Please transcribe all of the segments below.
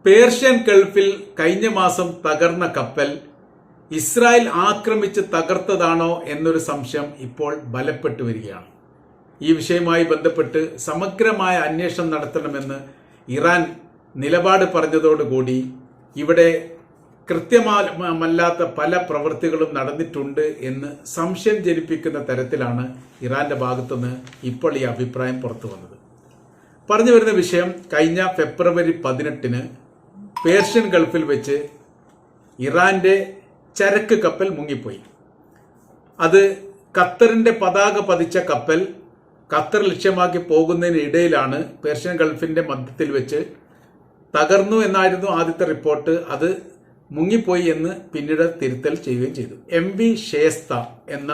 Persian ഗൾഫിൽ കഴിഞ്ഞ മാസം തകർന്ന കപ്പൽ ഇസ്രായേൽ ആക്രമിച്ച് തകർത്തതാണോ എന്നൊരു സംശയം ഇപ്പോൾ ബലപ്പെട്ടു വരികയാണ്. ഈ വിഷയവുമായി ബന്ധപ്പെട്ട് സമഗ്രമായ അന്വേഷണം നടത്തണമെന്ന് ഇറാൻ നിലപാട് പറഞ്ഞതോടുകൂടി ഇവിടെ കൃത്യമല്ലാത്ത പല പ്രവൃത്തികളും നടന്നിട്ടുണ്ട് എന്ന് സംശയം ജനിപ്പിക്കുന്ന തരത്തിലാണ് ഇറാന്റെ ഭാഗത്തുനിന്ന് ഇപ്പോൾ ഈ അഭിപ്രായം പുറത്തു വന്നത്. പറഞ്ഞു വരുന്ന വിഷയം കഴിഞ്ഞ ഫെബ്രുവരി 18 പേർഷ്യൻ ഗൾഫിൽ വെച്ച് ഇറാന്റെ ചരക്ക് കപ്പൽ മുങ്ങിപ്പോയി. അത് ഖത്തറിന്റെ പതാക പതിച്ച കപ്പൽ ഖത്തർ ലക്ഷ്യമാക്കി പോകുന്നതിനിടയിലാണ് പേർഷ്യൻ ഗൾഫിന്റെ മധ്യത്തിൽ വെച്ച് തകർന്നു എന്നായിരുന്നു ആദ്യത്തെ റിപ്പോർട്ട്. അത് മുങ്ങിപ്പോയി എന്ന് പിന്നീട് തിരുത്തൽ ചെയ്യുകയും ചെയ്തു. MV ഷേസ്ത എന്ന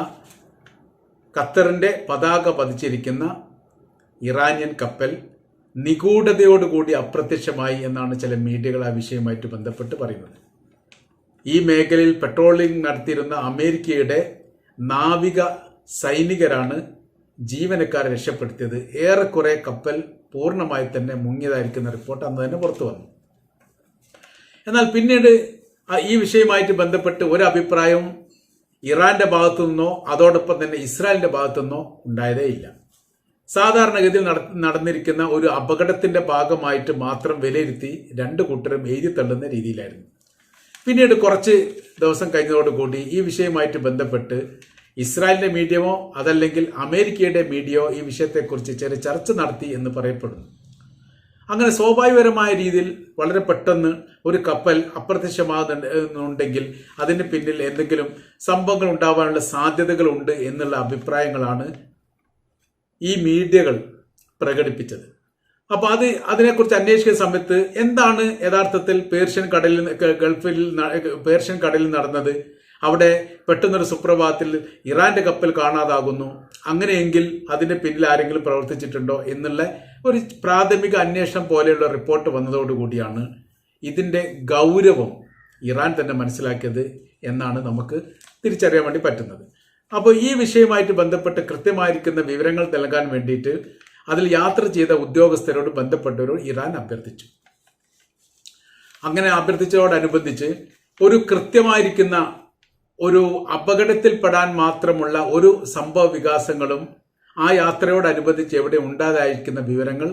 ഖത്തറിന്റെ പതാക പതിച്ചിരിക്കുന്ന ഇറാനിയൻ കപ്പൽ നിഗൂഢതയോടുകൂടി അപ്രത്യക്ഷമായി എന്നാണ് ചില മീഡിയകൾ ആ വിഷയവുമായിട്ട് ബന്ധപ്പെട്ട് പറയുന്നത്. ഈ മേഖലയിൽ പെട്രോളിംഗ് നടത്തിയിരുന്ന അമേരിക്കയുടെ നാവിക സൈനികരാണ് ജീവനക്കാരെ രക്ഷപ്പെടുത്തിയത്. ഏറെക്കുറെ കപ്പൽ പൂർണ്ണമായി തന്നെ മുങ്ങിയതായിരിക്കുന്ന റിപ്പോർട്ട് അന്ന് തന്നെ പുറത്തു വന്നു. എന്നാൽ പിന്നീട് ഈ വിഷയവുമായിട്ട് ബന്ധപ്പെട്ട് ഒരു അഭിപ്രായവും ഇറാന്റെ ഭാഗത്തു നിന്നോ അതോടൊപ്പം തന്നെ ഇസ്രായേലിന്റെ ഭാഗത്തു നിന്നോ ഉണ്ടായതേ ഇല്ല. സാധാരണഗതിയിൽ നടന്നിരിക്കുന്ന ഒരു അപകടത്തിന്റെ ഭാഗമായിട്ട് മാത്രം വിലയിരുത്തി രണ്ടു കൂട്ടരും എഴുതി തള്ളുന്ന രീതിയിലായിരുന്നു. പിന്നീട് കുറച്ച് ദിവസം കഴിഞ്ഞതോടുകൂടി ഈ വിഷയവുമായിട്ട് ബന്ധപ്പെട്ട് ഇസ്രായേലിന്റെ മീഡിയമോ അതല്ലെങ്കിൽ അമേരിക്കയുടെ മീഡിയയോ ഈ വിഷയത്തെക്കുറിച്ച് ചെറിയ ചർച്ച നടത്തി എന്ന് പറയപ്പെടുന്നു. അങ്ങനെ സ്വാഭാവികപരമായ രീതിയിൽ വളരെ പെട്ടെന്ന് ഒരു കപ്പൽ അപ്രത്യക്ഷമാകുന്നുണ്ടെങ്കിൽ അതിന് പിന്നിൽ എന്തെങ്കിലും സംഭവങ്ങൾ ഉണ്ടാവാനുള്ള സാധ്യതകളുണ്ട് എന്നുള്ള അഭിപ്രായങ്ങളാണ് ഈ മീഡിയകൾ പ്രകടിപ്പിച്ചത്. അപ്പോൾ അതിനെക്കുറിച്ച് അന്വേഷിക്കുന്ന സമയത്ത് എന്താണ് യഥാർത്ഥത്തിൽ പേർഷ്യൻ കടലിൽ നടന്നത്? അവിടെ പെട്ടെന്നൊരു സുപ്രഭാതത്തിൽ ഇറാന്റെ കപ്പൽ കാണാതാകുന്നു. അങ്ങനെയെങ്കിൽ അതിന്റെ പിന്നിൽ ആരെങ്കിലും പ്രവർത്തിച്ചിട്ടുണ്ടോ എന്നുള്ള ഒരു പ്രാഥമിക അന്വേഷണം പോലെയുള്ള റിപ്പോർട്ട് വന്നതോടുകൂടിയാണ് ഇതിന്റെ ഗൗരവം ഇറാൻ തന്നെ മനസ്സിലാക്കിയത് എന്നാണ് നമുക്ക് തിരിച്ചറിയാൻ വേണ്ടി പറ്റുന്നത്. അപ്പോൾ ഈ വിഷയവുമായിട്ട് ബന്ധപ്പെട്ട് കൃത്യമായിരിക്കുന്ന വിവരങ്ങൾ നൽകാൻ വേണ്ടിയിട്ട് അതിൽ യാത്ര ചെയ്ത ഉദ്യോഗസ്ഥരോട് ബന്ധപ്പെട്ടവരോട് ഇറാൻ അഭ്യർത്ഥിച്ചു. അങ്ങനെ അഭ്യർത്ഥിച്ചതോടനുബന്ധിച്ച് ഒരു കൃത്യമായിരിക്കുന്ന ഒരു അപകടത്തിൽപ്പെടാൻ മാത്രമുള്ള ഒരു സംഭവ വികാസങ്ങളും ആ യാത്രയോടനുബന്ധിച്ച് എവിടെ ഉണ്ടാതായിരിക്കുന്ന വിവരങ്ങൾ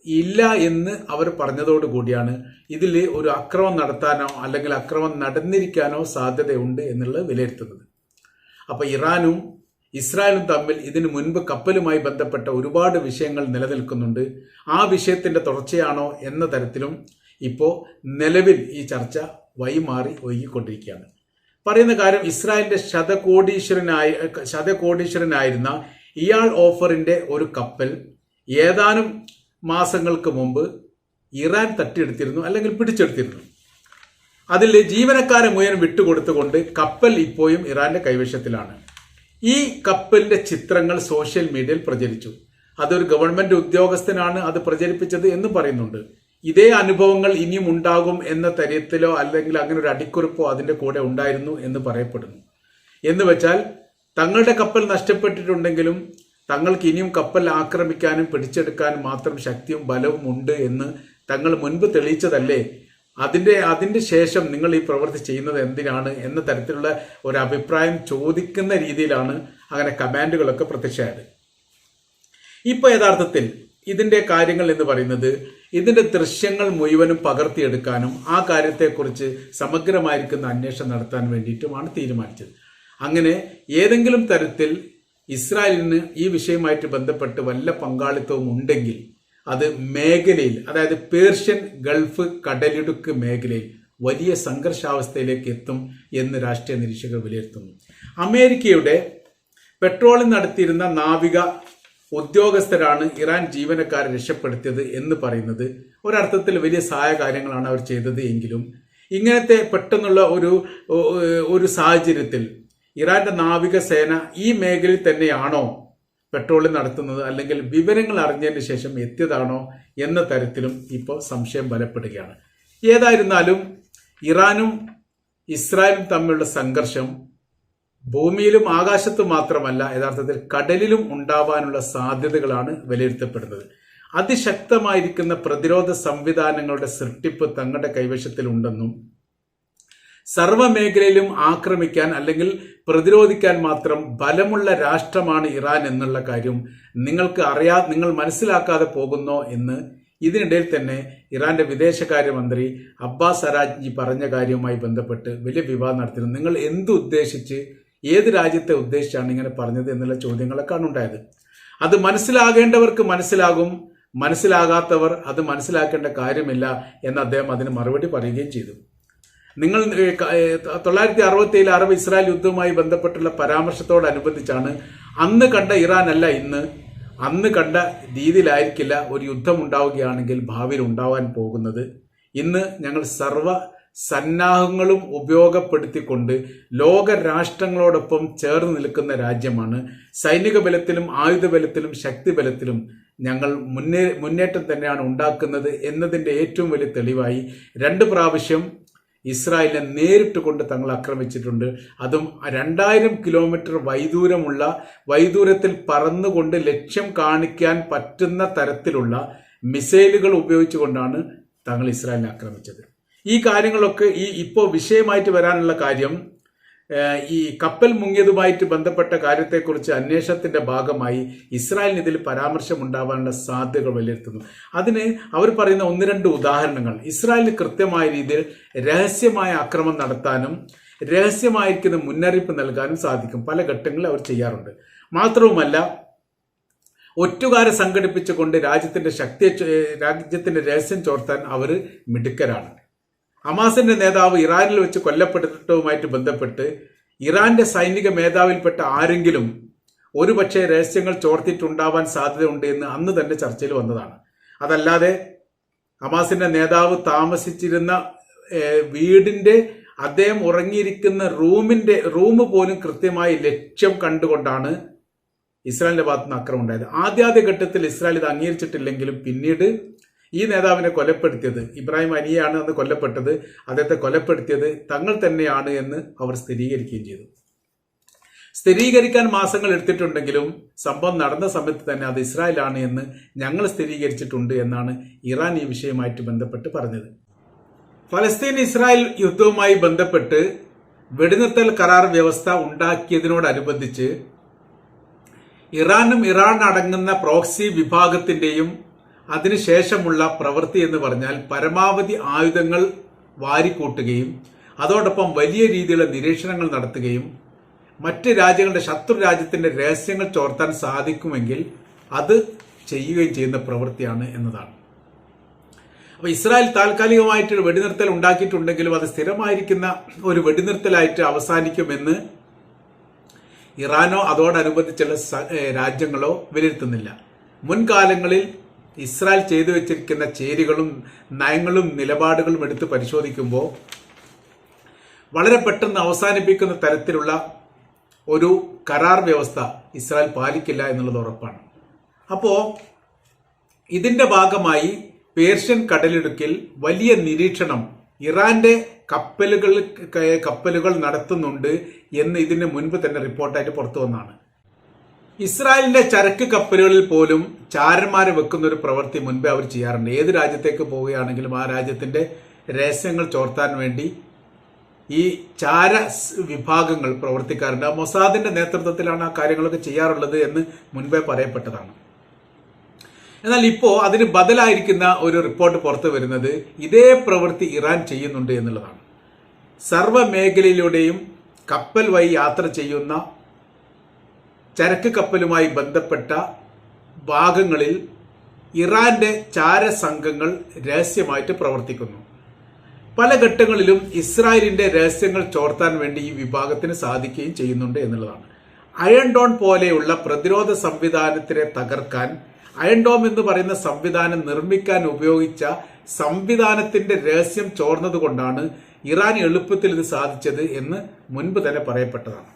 ഇല്ല എന്ന് അവർ പറഞ്ഞതോടുകൂടിയാണ് ഇതിൽ ഒരു അക്രമം നടത്താനോ അല്ലെങ്കിൽ അക്രമം നടന്നിരിക്കാനോ സാധ്യതയുണ്ട് എന്നുള്ളത് വിലയിരുത്തുന്നത്. അപ്പോൾ ഇറാനും ഇസ്രായേലും തമ്മിൽ ഇതിനു മുൻപ് കപ്പലുമായി ബന്ധപ്പെട്ട ഒരുപാട് വിഷയങ്ങൾ നിലനിൽക്കുന്നുണ്ട്. ആ വിഷയത്തിന്റെ തുടർച്ചയാണോ എന്ന തരത്തിലും ഇപ്പോൾ നിലവിൽ ഈ ചർച്ച വഴിമാറി ഒഴുകിക്കൊണ്ടിരിക്കുകയാണ്. പറയുന്ന കാര്യം ഇസ്രായേലിന്റെ ശതകോടീശ്വരനായിരുന്ന ഇയാൾ ഓഫറിന്റെ ഒരു കപ്പൽ ഏതാനും മാസങ്ങൾക്ക് മുമ്പ് ഇറാൻ തട്ടിയെടുത്തിരുന്നു അല്ലെങ്കിൽ പിടിച്ചെടുത്തിരുന്നു. അതിൽ ജീവനക്കാരെ മുഴുവൻ വിട്ടുകൊടുത്തുകൊണ്ട് കപ്പൽ ഇപ്പോഴും ഇറാന്റെ കൈവശത്തിലാണ്. ഈ കപ്പലിന്റെ ചിത്രങ്ങൾ സോഷ്യൽ മീഡിയയിൽ പ്രചരിച്ചു. അതൊരു ഗവൺമെന്റ് ഉദ്യോഗസ്ഥനാണ് അത് പ്രചരിപ്പിച്ചത് എന്ന് പറയുന്നുണ്ട്. ഇതേ അനുഭവങ്ങൾ ഇനിയും ഉണ്ടാകും എന്ന തരത്തിലോ അല്ലെങ്കിൽ അങ്ങനെ ഒരു അടിക്കുറിപ്പോ അതിന്റെ കൂടെ ഉണ്ടായിരുന്നു എന്ന് പറയപ്പെടുന്നു. എന്ന് വെച്ചാൽ തങ്ങളുടെ കപ്പൽ നഷ്ടപ്പെട്ടിട്ടുണ്ടെങ്കിലും തങ്ങൾക്ക് ഇനിയും കപ്പൽ ആക്രമിക്കാനും പിടിച്ചെടുക്കാനും മാത്രം ശക്തിയും ബലവും ഉണ്ട് എന്ന് തങ്ങൾ മുൻപ് തെളിയിച്ചതല്ലേ, അതിന്റെ ശേഷം നിങ്ങൾ ഈ പ്രവൃത്തി ചെയ്യുന്നത് എന്തിനാണ് എന്ന തരത്തിലുള്ള ഒരു അഭിപ്രായം ചോദിക്കുന്ന രീതിയിലാണ് അങ്ങനെ കമാൻഡുകളൊക്കെ പ്രത്യക്ഷമായത്. ഇപ്പൊ യഥാർത്ഥത്തിൽ ഇതിന്റെ കാര്യങ്ങൾ എന്ന് പറയുന്നത് ഇതിന്റെ ദൃശ്യങ്ങൾ മുഴുവനും പകർത്തിയെടുക്കാനും ആ കാര്യത്തെക്കുറിച്ച് സമഗ്രമായിരിക്കുന്ന അന്വേഷണം നടത്താൻ വേണ്ടിയിട്ടുമാണ് തീരുമാനിച്ചത്. അങ്ങനെ ഏതെങ്കിലും തരത്തിൽ ഇസ്രായേലിന് ഈ വിഷയവുമായിട്ട് ബന്ധപ്പെട്ട് വല്ല പങ്കാളിത്തവും ഉണ്ടെങ്കിൽ അത് മേഖലയിൽ, അതായത് പേർഷ്യൻ ഗൾഫ് കടലിടുക്ക് മേഖലയിൽ വലിയ സംഘർഷാവസ്ഥയിലേക്ക് എത്തും എന്ന് രാഷ്ട്രീയ നിരീക്ഷകർ വിലയിരുത്തുന്നു. അമേരിക്കയുടെ പെട്രോളിംഗ് നടത്തിയിരുന്ന നാവിക ഉദ്യോഗസ്ഥരാണ് ഇറാൻ ജീവനക്കാരെ രക്ഷപ്പെടുത്തിയത് എന്ന് പറയുന്നത് ഒരർത്ഥത്തിൽ വലിയ സഹായ കാര്യങ്ങളാണ് അവർ ചെയ്തത്. എങ്കിലും ഇങ്ങനത്തെ പെട്ടെന്നുള്ള ഒരു സാഹചര്യത്തിൽ ഇറാന്റെ നാവികസേന ഈ മേഖലയിൽ തന്നെയാണോ പെട്രോളിംഗ് നടത്തുന്നത് അല്ലെങ്കിൽ വിവരങ്ങൾ അറിഞ്ഞതിന് ശേഷം എത്തിയതാണോ എന്ന തരത്തിലും ഇപ്പോൾ സംശയം ബലപ്പെടുകയാണ്. ഏതായിരുന്നാലും ഇറാനും ഇസ്രായേലും തമ്മിലുള്ള സംഘർഷം ഭൂമിയിലും ആകാശത്തും മാത്രമല്ല യഥാർത്ഥത്തിൽ കടലിലും ഉണ്ടാവാനുള്ള സാധ്യതകളാണ് വിലയിരുത്തപ്പെടുന്നത്. അതിശക്തമായിരിക്കുന്ന പ്രതിരോധ സംവിധാനങ്ങളുടെ സൃഷ്ടിപ്പ് തങ്ങളുടെ കൈവശത്തിലുണ്ടെന്നും സർവ്വമേഖലയിലും ആക്രമിക്കാൻ അല്ലെങ്കിൽ പ്രതിരോധിക്കാൻ മാത്രം ബലമുള്ള രാഷ്ട്രമാണ് ഇറാൻ എന്നുള്ള കാര്യം നിങ്ങൾ മനസ്സിലാക്കാതെ പോകുന്നോ എന്ന് ഇതിനിടയിൽ തന്നെ ഇറാന്റെ വിദേശകാര്യമന്ത്രി അബ്ബാസ് അരാഗ്ചി പറഞ്ഞ കാര്യവുമായി ബന്ധപ്പെട്ട് വലിയ വിവാദം നടത്തിയിരുന്നു. നിങ്ങൾ എന്തുദ്ദേശിച്ച് ഏത് രാജ്യത്തെ ഉദ്ദേശിച്ചാണ് ഇങ്ങനെ പറഞ്ഞത് എന്നുള്ള ചോദ്യങ്ങളൊക്കെയാണ് ഉണ്ടായത്. അത് മനസ്സിലാകേണ്ടവർക്ക് മനസ്സിലാകും, മനസ്സിലാകാത്തവർ അത് മനസ്സിലാക്കേണ്ട കാര്യമില്ല എന്ന് അദ്ദേഹം അതിന് മറുപടി പറയുകയും ചെയ്തു. നിങ്ങൾ 1967 അറബ് ഇസ്രായേൽ യുദ്ധവുമായി ബന്ധപ്പെട്ടുള്ള പരാമർശത്തോടനുബന്ധിച്ചാണ് അന്ന് കണ്ട ഇറാൻ അല്ല ഇന്ന്, അന്ന് കണ്ട രീതിയിലായിരിക്കില്ല ഒരു യുദ്ധം ഉണ്ടാവുകയാണെങ്കിൽ ഭാവിയിൽ ഉണ്ടാവാൻ പോകുന്നത്. ഇന്ന് ഞങ്ങൾ സർവ്വ സന്നാഹങ്ങളും ഉപയോഗപ്പെടുത്തിക്കൊണ്ട് ലോക രാഷ്ട്രങ്ങളോടൊപ്പം ചേർന്ന് നിൽക്കുന്ന രാജ്യമാണ്. സൈനിക ബലത്തിലും ആയുധ ബലത്തിലും ശക്തി ബലത്തിലും ഞങ്ങൾ മുന്നേറ്റം തന്നെയാണ് ഉണ്ടാക്കുന്നത് എന്നതിൻ്റെ ഏറ്റവും വലിയ തെളിവായി 2 പ്രാവശ്യം ഇസ്രായേലിനെ നേരിട്ട് കൊണ്ട് തങ്ങൾ ആക്രമിച്ചിട്ടുണ്ട്. അതും 2000 കിലോമീറ്റർ വൈദൂരത്തിൽ പറന്നുകൊണ്ട് ലക്ഷ്യം കാണിക്കാൻ പറ്റുന്ന തരത്തിലുള്ള മിസൈലുകൾ ഉപയോഗിച്ചുകൊണ്ടാണ് തങ്ങൾ ഇസ്രായേലിനെ ആക്രമിച്ചത്. ഈ കാര്യങ്ങളൊക്കെ ഇപ്പോൾ വിഷയമായിട്ട് വരാനുള്ള കാര്യം ഈ കപ്പൽ മുങ്ങിയതുമായിട്ട് ബന്ധപ്പെട്ട കാര്യത്തെക്കുറിച്ച് അന്വേഷണത്തിന്റെ ഭാഗമായി ഇസ്രായേലിന് ഇതിൽ പരാമർശം ഉണ്ടാവാനുള്ള സാധ്യതകൾ വിലയിരുത്തുന്നു. അതിന് അവർ പറയുന്ന 1-2 ഉദാഹരണങ്ങൾ ഇസ്രായേലിന് കൃത്യമായ രീതിയിൽ രഹസ്യമായ ആക്രമണം നടത്താനും രഹസ്യമായിരിക്കുന്ന മുന്നറിയിപ്പ് നൽകാനും സാധിക്കും. പല ഘട്ടങ്ങളിൽ അവർ ചെയ്യാറുണ്ട്. മാത്രവുമല്ല, ഒറ്റുകാരെ സംഘടിപ്പിച്ചുകൊണ്ട് രാജ്യത്തിന്റെ രഹസ്യം ചോർത്താൻ അവർ മിടുക്കരാണ്. ഹമാസിന്റെ നേതാവ് ഇറാനിൽ വെച്ച് കൊല്ലപ്പെട്ടതുമായിട്ട് ബന്ധപ്പെട്ട് ഇറാന്റെ സൈനിക മേധാവിൽപ്പെട്ട ആരെങ്കിലും ഒരുപക്ഷെ രഹസ്യങ്ങൾ ചോർത്തിയിട്ടുണ്ടാവാൻ സാധ്യതയുണ്ട് എന്ന് അന്ന് തന്നെ ചർച്ചയിൽ വന്നതാണ്. അതല്ലാതെ ഹമാസിന്റെ നേതാവ് താമസിച്ചിരുന്ന വീടിന്റെ അദ്ദേഹം ഉറങ്ങിയിരിക്കുന്ന റൂം പോലും കൃത്യമായി ലക്ഷ്യം കണ്ടുകൊണ്ടാണ് ഇസ്രായേലിന്റെ ഭാഗത്തുനിന്ന് ആക്രമണം ഉണ്ടായത്. ആദ്യ ഘട്ടത്തിൽ ഇസ്രായേൽ ഇത് അംഗീകരിച്ചിട്ടില്ലെങ്കിലും പിന്നീട് ഈ നേതാവിനെ കൊലപ്പെടുത്തിയത് ഇബ്രാഹിം അനിയാണ് അന്ന് കൊല്ലപ്പെട്ടത്. അദ്ദേഹത്തെ കൊലപ്പെടുത്തിയത് തങ്ങൾ തന്നെയാണ് എന്ന് അവർ സ്ഥിരീകരിക്കുകയും ചെയ്തു. സ്ഥിരീകരിക്കാൻ മാസങ്ങൾ എടുത്തിട്ടുണ്ടെങ്കിലും സംഭവം നടന്ന സമയത്ത് തന്നെ അത് ഇസ്രായേലാണ് എന്ന് ഞങ്ങൾ സ്ഥിരീകരിച്ചിട്ടുണ്ട് എന്നാണ് ഇറാൻ ഈ വിഷയവുമായിട്ട് ബന്ധപ്പെട്ട് പറഞ്ഞത്. ഫലസ്തീൻ ഇസ്രായേൽ യുദ്ധവുമായി ബന്ധപ്പെട്ട് വെടിനിർത്തൽ കരാർ വ്യവസ്ഥ ഉണ്ടാക്കിയതിനോടനുബന്ധിച്ച് ഇറാനും ഇറാൻ അടങ്ങുന്ന പ്രോക്സി വിഭാഗത്തിന്റെയും അതിനുശേഷമുള്ള പ്രവൃത്തി എന്ന് പറഞ്ഞാൽ പരമാവധി ആയുധങ്ങൾ വാരിക്കൂട്ടുകയും അതോടൊപ്പം വലിയ രീതിയിലുള്ള നിരീക്ഷണങ്ങൾ നടത്തുകയും മറ്റ് രാജ്യങ്ങളുടെ ശത്രു രാജ്യത്തിന്റെ രഹസ്യങ്ങൾ ചോർത്താൻ സാധിക്കുമെങ്കിൽ അത് ചെയ്യുകയും ചെയ്യുന്ന പ്രവൃത്തിയാണ് എന്നതാണ്. അപ്പൊ ഇസ്രായേൽ താൽക്കാലികമായിട്ട് വെടിനിർത്തൽ ഉണ്ടാക്കിയിട്ടുണ്ടെങ്കിലും അത് സ്ഥിരമായിരിക്കുന്ന ഒരു വെടിനിർത്തലായിട്ട് അവസാനിക്കുമെന്ന് ഇറാനോ അതോടനുബന്ധിച്ചുള്ള രാജ്യങ്ങളോ വിലയിരുത്തുന്നില്ല. മുൻകാലങ്ങളിൽ ഇസ്രായേൽ ചെയ്തു വെച്ചിരിക്കുന്ന ചേരികളും നയങ്ങളും നിലപാടുകളും എടുത്ത് പരിശോധിക്കുമ്പോൾ വളരെ പെട്ടെന്ന് അവസാനിപ്പിക്കുന്ന തരത്തിലുള്ള ഒരു കരാർ വ്യവസ്ഥ ഇസ്രായേൽ പാലിക്കില്ല എന്നുള്ളത് ഉറപ്പാണ്. അപ്പോൾ ഇതിന്റെ ഭാഗമായി പേർഷ്യൻ കടലിടുക്കിൽ വലിയ നിരീക്ഷണം ഇറാന്റെ കപ്പലുകൾ നടത്തുന്നുണ്ട് എന്ന് ഇതിന് മുൻപ് തന്നെ റിപ്പോർട്ടായിട്ട് പുറത്തു വന്നതാണ്. ഇസ്രായേലിന്റെ ചരക്ക് കപ്പലുകളിൽ പോലും ചാരന്മാരെ വെക്കുന്ന ഒരു പ്രവൃത്തി മുൻപേ അവർ ചെയ്യാറുണ്ട്. ഏത് രാജ്യത്തേക്ക് പോവുകയാണെങ്കിലും ആ രാജ്യത്തിന്റെ രഹസ്യങ്ങൾ ചോർത്താൻ വേണ്ടി ഈ ചാര വിഭാഗങ്ങൾ പ്രവർത്തിക്കാറുണ്ട്. മൊസാദിന്റെ നേതൃത്വത്തിലാണ് ആ കാര്യങ്ങളൊക്കെ ചെയ്യാറുള്ളത് എന്ന് മുൻപേ പറയപ്പെട്ടതാണ്. എന്നാൽ ഇപ്പോൾ അതിന് ബദലായിരിക്കുന്ന ഒരു റിപ്പോർട്ട് പുറത്തു വരുന്നത് ഇതേ പ്രവൃത്തി ഇറാൻ ചെയ്യുന്നുണ്ട് എന്നുള്ളതാണ്. സർവ്വ മേഖലയിലൂടെയും കപ്പൽ വഴി യാത്ര ചെയ്യുന്ന ചരക്ക് കപ്പലുമായി ബന്ധപ്പെട്ട ഭാഗങ്ങളിൽ ഇറാന്റെ ചാരസംഘങ്ങൾ രഹസ്യമായിട്ട് പ്രവർത്തിക്കുന്നു. പല ഘട്ടങ്ങളിലും ഇസ്രായേലിന്റെ രഹസ്യങ്ങൾ ചോർത്താൻ വേണ്ടി ഈ വിഭാഗത്തിന് സാധിക്കുകയും ചെയ്യുന്നുണ്ട് എന്നുള്ളതാണ്. അയൺ ഡോം പോലെയുള്ള പ്രതിരോധ സംവിധാനത്തിനെ തകർക്കാൻ അയൺ ഡോം എന്ന് പറയുന്ന സംവിധാനം നിർമ്മിക്കാൻ ഉപയോഗിച്ച സംവിധാനത്തിന്റെ രഹസ്യം ചോർന്നതുകൊണ്ടാണ് ഇറാൻ എളുപ്പത്തിൽ ഇത് സാധിച്ചത് എന്ന് മുൻപ് തന്നെ പറയപ്പെട്ടതാണ്.